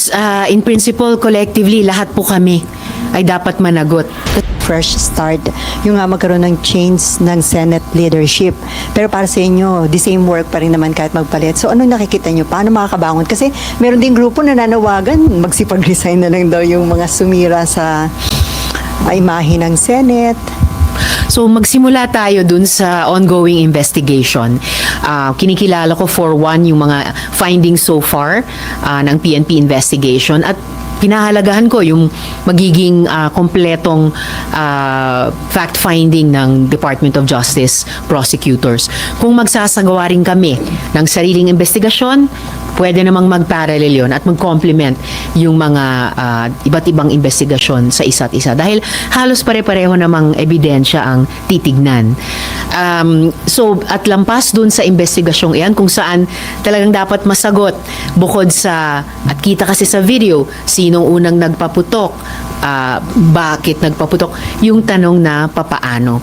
Yes, in principle, collectively, lahat po kami ay dapat managot. Fresh start, yung nga magkaroon ng change ng Senate leadership. Pero para sa inyo, the same work pa rin naman kahit magpalit. So ano nakikita nyo? Paano makakabangon? Kasi meron ding grupo na nanawagan, magsipag-resign na lang daw yung mga sumira sa imahe ng Senate. So magsimula tayo dun sa ongoing investigation. Kinikilala ko for one yung mga findings so far ng PNP investigation at pinahalagahan ko yung magiging kompletong fact-finding ng Department of Justice prosecutors. Kung magsasagawa rin kami ng sariling investigasyon, pwede namang mag-parallel yun at mag-complement yung mga iba't ibang investigasyon sa isa't isa. Dahil halos pare-pareho namang ebidensya ang titignan. So, at lampas dun sa investigasyong iyan, kung saan talagang dapat masagot bukod sa, at kita kasi sa video, sinong unang nagpaputok, bakit nagpaputok, yung tanong na papaano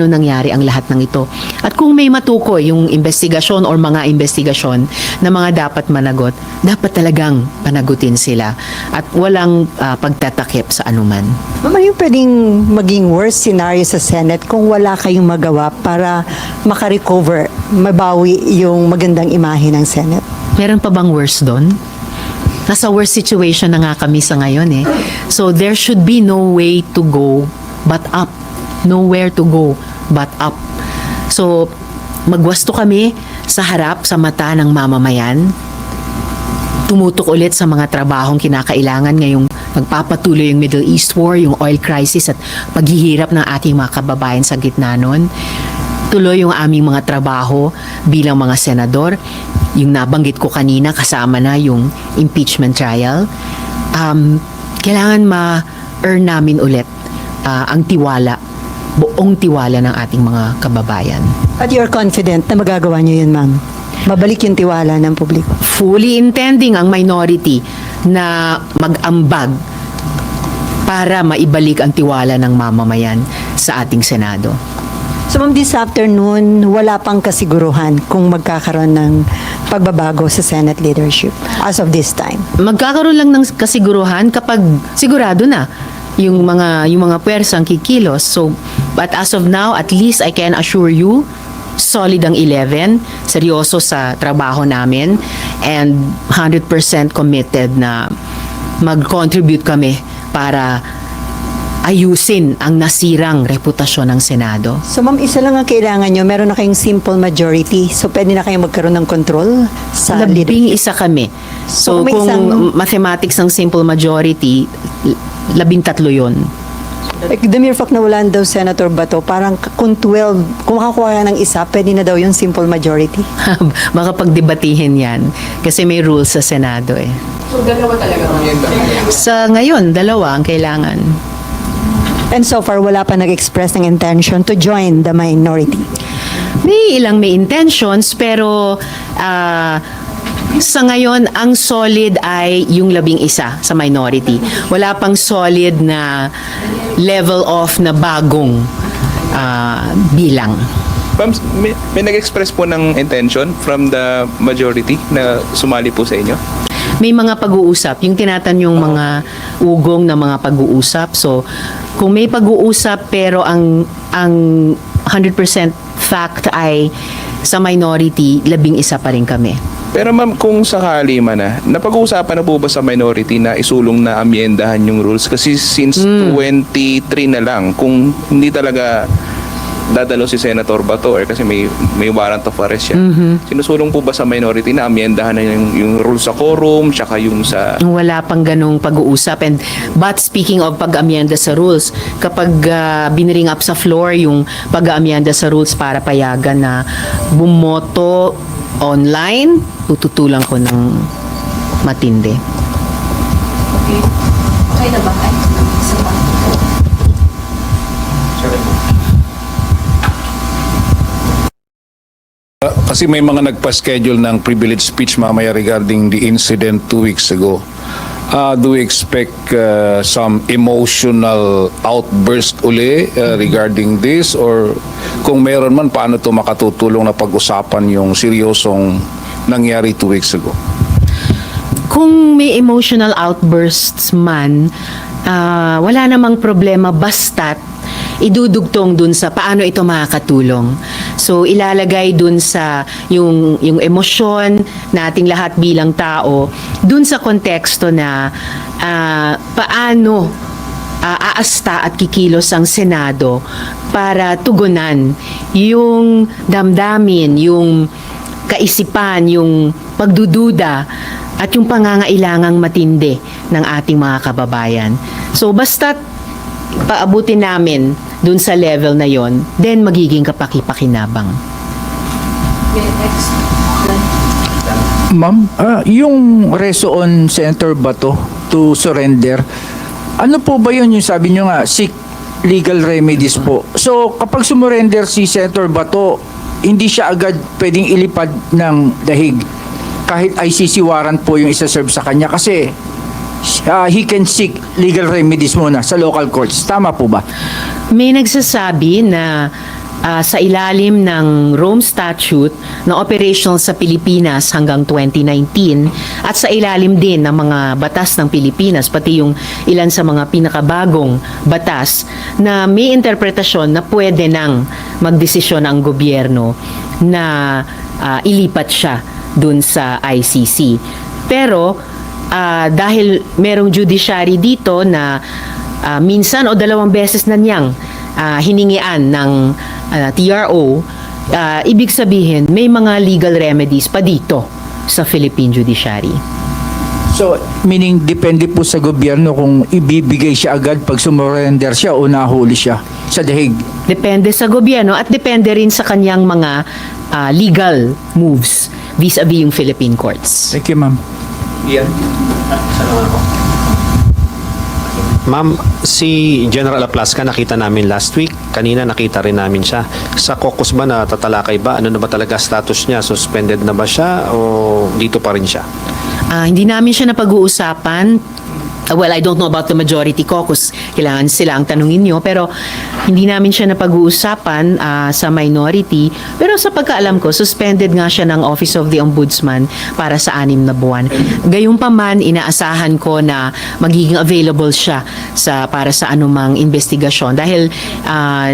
nangyari ang lahat ng ito. At kung may matukoy yung investigasyon or mga investigasyon na mga dapat managot, dapat talagang panagutin sila at walang pagtatakip sa anuman. Mama, yung pwedeng maging worst scenario sa Senate kung wala kayong magawa para makarecover, mabawi yung magandang imahe ng Senate? Meron pa bang worse doon? Nasa worst situation na nga kami sa ngayon eh. So there should be no way to go but up. Nowhere to go but up. So magwasto kami sa harap, sa mata ng mamamayan. Tumutok ulit sa mga trabahong kinakailangan ngayong nagpapatuloy yung Middle East War, yung oil crisis at paghihirap ng ating mga kababayan sa gitna nun. Tuloy yung aming mga trabaho bilang mga senador. Yung nabanggit ko kanina, kasama na yung impeachment trial. Kailangan ma-earn namin ulit ang tiwala, buong tiwala ng ating mga kababayan. At you're confident na magagawa nyo yun, ma'am? Mabalik yung tiwala ng publiko? Fully intending ang minority na mag-ambag para maibalik ang tiwala ng mamamayan sa ating Senado. So ma'am, this afternoon, wala pang kasiguruhan kung magkakaroon ng pagbabago sa Senate leadership as of this time? Magkakaroon lang ng kasiguruhan kapag sigurado na yung mga pwersang kikilos. So, but as of now, at least I can assure you, solid ang 11, seryoso sa trabaho namin, and 100% committed na mag-contribute kami para ayusin ang nasirang reputasyon ng Senado. So ma'am, isa lang ang kailangan nyo. Meron na kayong simple majority. So pwede na kayong magkaroon ng control sa leadership? Labing isa kami. So kung mathematics ng simple majority, 13 yun. The mere fact na wala daw Senator Bato, parang kung 12, kung makakuha ng isa, pwede na daw yung simple majority? Makapagdebatihin yan. Kasi may rules sa Senado eh. So, dalawa talaga ngayon ba? Sa ngayon, dalawa ang kailangan. And so far, wala pa nag-express ng intention to join the minority? May intentions, pero sa ngayon, ang solid ay yung 11 sa minority. Wala pang solid na level of na bagong bilang. Ma'am, may nag-express po ng intention from the majority na sumali po sa inyo? May mga pag-uusap, yung tinatanyong mga ugong na mga pag-uusap. So, kung may pag-uusap pero ang 100% fact ay sa minority, 11 pa rin kami. Pero ma'am, kung sakali man napag-uusapan na po ba sa minority na isulong na amyendahan yung rules? Kasi since 23 na lang, kung hindi talaga dadalo si Senator Bato or kasi may warrant of arrest siya. Sinusulong po ba sa minority na amyendahan na yung rules sa quorum tsaka yung sa... Wala pang ganong pag-uusap. But speaking of pag-amyenda sa rules, kapag biniring up sa floor yung pag-amyenda sa rules para payagan na bumoto online, tututulan ko ng matindi. Okay. Okay na ba? Ay, isa pa. Kasi may mga nagpa-schedule ng privilege speech mamaya regarding the incident 2 weeks ago. Do we expect some emotional outburst uli regarding this? Or kung meron man, paano ito makatutulong na pag-usapan yung seryosong nangyari 2 weeks ago? Kung may emotional outbursts man, wala namang problema basta't idudugtong dun sa paano ito makakatulong. So ilalagay dun sa yung emosyon nating lahat bilang tao dun sa konteksto na paano aasta at kikilos ang Senado para tugunan yung damdamin, yung kaisipan, yung pagdududa at yung pangangailangang matindi ng ating mga kababayan. So basta't paabutin namin dun sa level na yon, then magiging kapaki-pakinabang. Ma'am, yung reso on Senator Bato to surrender, ano po ba yun yung sabi nyo nga, seek legal remedies po? So, kapag sumurrender si Senator Bato, hindi siya agad pwedeng ilipad ng dahig kahit ICC warrant po yung isa-serve sa kanya kasi he can seek legal remedies muna sa local courts. Tama po ba? May nagsasabi na sa ilalim ng Rome Statute na operational sa Pilipinas hanggang 2019 at sa ilalim din ng mga batas ng Pilipinas, pati yung ilan sa mga pinakabagong batas na may interpretasyon na pwede nang magdesisyon ang gobyerno na ilipat siya dun sa ICC. Pero dahil merong judiciary dito na minsan o dalawang beses na niyang hiningian ng TRO, ibig sabihin may mga legal remedies pa dito sa Philippine Judiciary. So, meaning depende po sa gobyerno kung ibibigay siya agad pag sumurrender siya o nahuli siya sa dahig. Depende sa gobyerno at depende rin sa kanyang mga legal moves vis-a-vis yung Philippine courts. Thank you, ma'am. Ian? Ma'am, si General Aplasca nakita namin last week. Kanina nakita rin namin siya. Sa caucus ba natatalakay ba? Ano na ba talaga status niya? Suspended na ba siya o dito pa rin siya? Hindi namin siya napag-uusapan. Well, I don't know about the majority caucus. Kailangan sila ang tanungin nyo. Pero hindi namin siya napag-uusapan sa minority. Pero sa pagkaalam ko, suspended nga siya ng Office of the Ombudsman para sa 6 na buwan. Gayunpaman, inaasahan ko na magiging available siya para sa anumang investigasyon. Dahil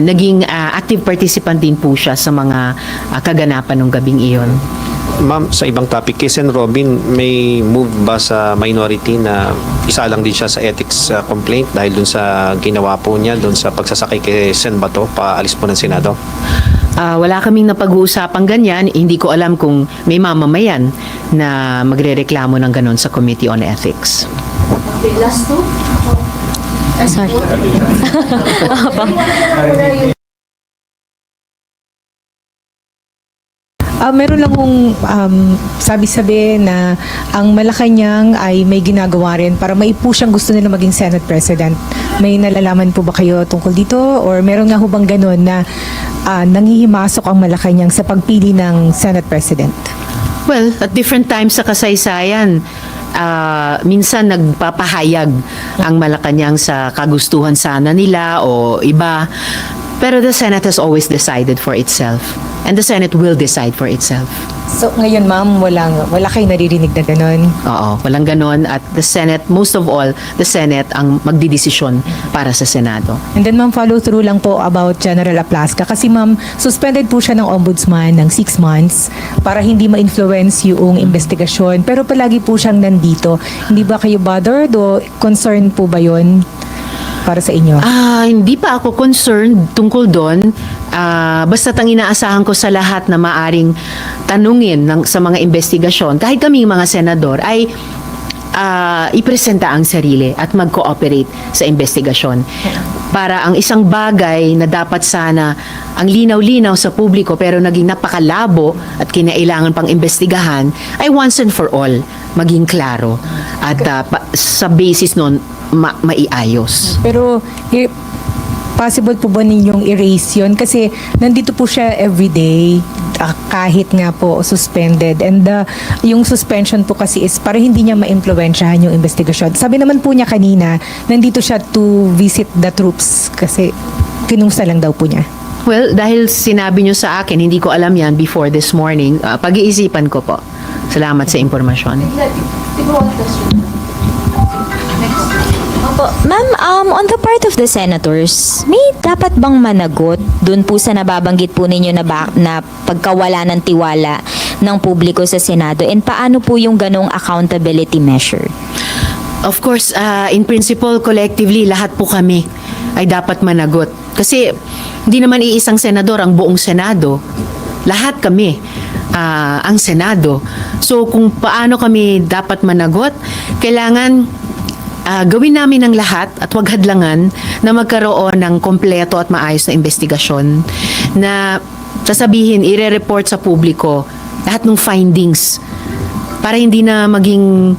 naging active participant din po siya sa mga kaganapan ng gabing iyon. Ma'am, sa ibang topic, kay Sen. Robin, may move ba sa minority na isa lang din siya sa ethics complaint dahil dun sa ginawa po niya, dun sa pagsasakay kay Sen. Bato, paalis po ng Senado? Wala kaming napag-uusapang ganyan. Hindi ko alam kung may mamamayan na magrereklamo ng ganon sa Committee on Ethics. Okay, last two. Sorry. Meron lang kong sabi-sabi na ang Malacanang ay may ginagawa rin para maipush ang gusto nila maging Senate President. May nalalaman po ba kayo tungkol dito? Or meron nga hubang ganun na nangihimasok ang Malacanang sa pagpili ng Senate President? Well, at different times sa kasaysayan, minsan nagpapahayag ang Malacanang sa kagustuhan sana nila o iba. Pero the Senate has always decided for itself. And the Senate will decide for itself. So ngayon ma'am, wala kayo naririnig na ganun? Oo, walang ganon. At the Senate, most of all, the Senate ang magdidesisyon para sa Senado. And then ma'am, follow through lang po about General Aplasca. Kasi ma'am, suspended po siya ng ombudsman ng 6 months para hindi ma-influence yung investigasyon. Pero palagi po siyang nandito. Hindi ba kayo bothered o concerned po ba yun para sa inyo? Hindi pa ako concerned tungkol doon. Basta't ang inaasahan ko sa lahat na maaring tanungin sa mga investigasyon, kahit kaming mga senador, ay ipresenta ang sarili at mag-cooperate sa investigasyon. Para ang isang bagay na dapat sana ang linaw-linaw sa publiko pero naging napakalabo at kinailangan pang investigahan, ay once and for all maging klaro at sa basis nun maiayos. Pero possible po ba ninyong erase yun? Kasi nandito po siya everyday, kahit nga po suspended. And yung suspension po kasi is para hindi niya ma-impluwensyahan yung investigasyon. Sabi naman po niya kanina, nandito siya to visit the troops kasi kinungsa lang daw po niya. Well, dahil sinabi nyo sa akin, hindi ko alam yan before this morning, pag-iisipan ko po. Salamat sa impormasyon. Opo. Ma'am, on the part of the senators, may dapat bang managot dun po sa nababanggit po ninyo na pagkawala ng tiwala ng publiko sa Senado? And paano po yung ganong accountability measure? Of course, in principle, collectively, lahat po kami ay dapat managot. Kasi hindi naman iisang senador ang buong Senado. Lahat kami ang Senado. So kung paano kami dapat managot, kailangan gawin namin ang lahat at huwag hadlangan na magkaroon ng kompleto at maayos na investigasyon na sasabihin, ire-report sa publiko lahat ng findings para hindi na maging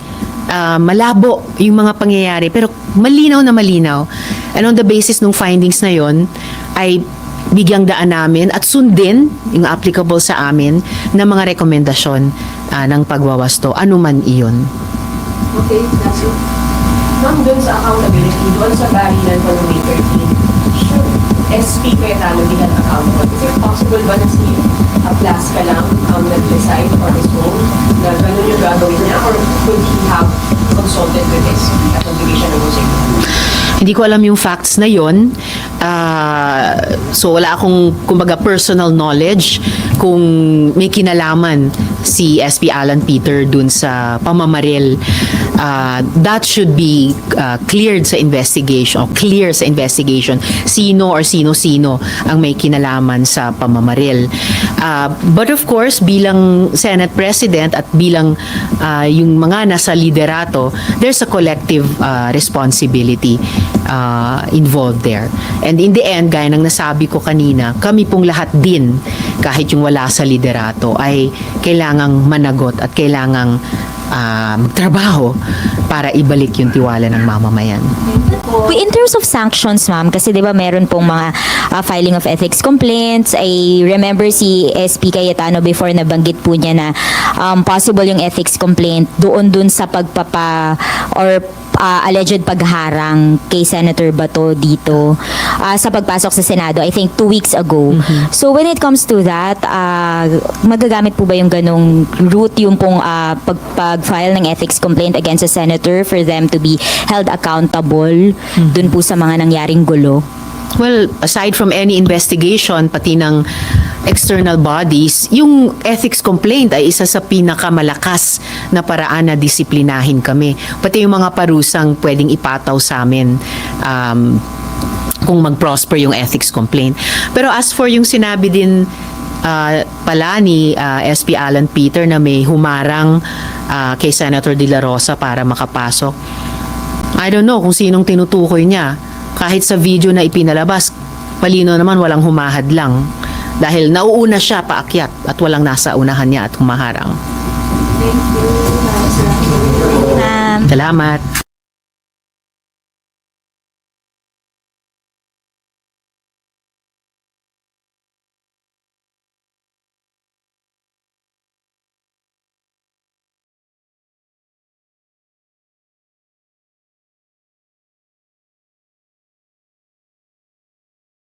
malabo yung mga pangyayari pero malinaw na malinaw. And on the basis ng findings na yon ay bigyang daan namin at sundin yung applicable sa amin na mga rekomendasyon ng pagwawasto, anuman iyon. Okay, that's it. Ma'am, doon sa accountability, doon sa barilan pa ng May 13, sure, SP Cayetano bilang accountable. Is it possible ba na si Plaska lang nag-decide on his own na gano'n yung gagawin niya or could he have consulted with his division of music? Hindi ko alam yung facts na yon. So wala akong kumbaga personal knowledge kung may kinalaman si SP Alan Peter dun sa pamamaril. That should be cleared sa investigation o clear sa investigation sino or sino-sino ang may kinalaman sa pamamaril. But of course, bilang Senate President at bilang yung mga nasa liderato, there's a collective responsibility involved there. And in the end, gaya ng nasabi ko kanina, kami pong lahat din, kahit yung wala sa liderato, ay kailangang managot at kailangang magtrabaho para ibalik yung tiwala ng mamamayan. In terms of sanctions, ma'am, kasi di ba meron pong mga filing of ethics complaints. I remember si SP Cayetano before nabanggit po niya na possible yung ethics complaint doon sa alleged pagharang kay Senator Bato dito sa pagpasok sa Senado, I think 2 weeks ago. So when it comes to that, magagamit po ba yung ganong route yung pong pag-file ng ethics complaint against a senator for them to be held accountable dun po sa mga nangyaring gulo? Well, aside from any investigation, pati ng external bodies, yung ethics complaint ay isa sa pinakamalakas na paraan na disiplinahin kami. Pati yung mga parusang pwedeng ipataw sa amin kung mag-prosper yung ethics complaint. Pero as for yung sinabi din pala ni SP Alan Peter na may humarang kay Senator De La Rosa para makapasok, I don't know kung sinong tinutukoy niya. Kahit sa video na ipinalabas, palino naman walang humahad lang. Dahil nauuna siya paakyat at walang nasa unahan niya at humaharang. Ma'am. Salamat.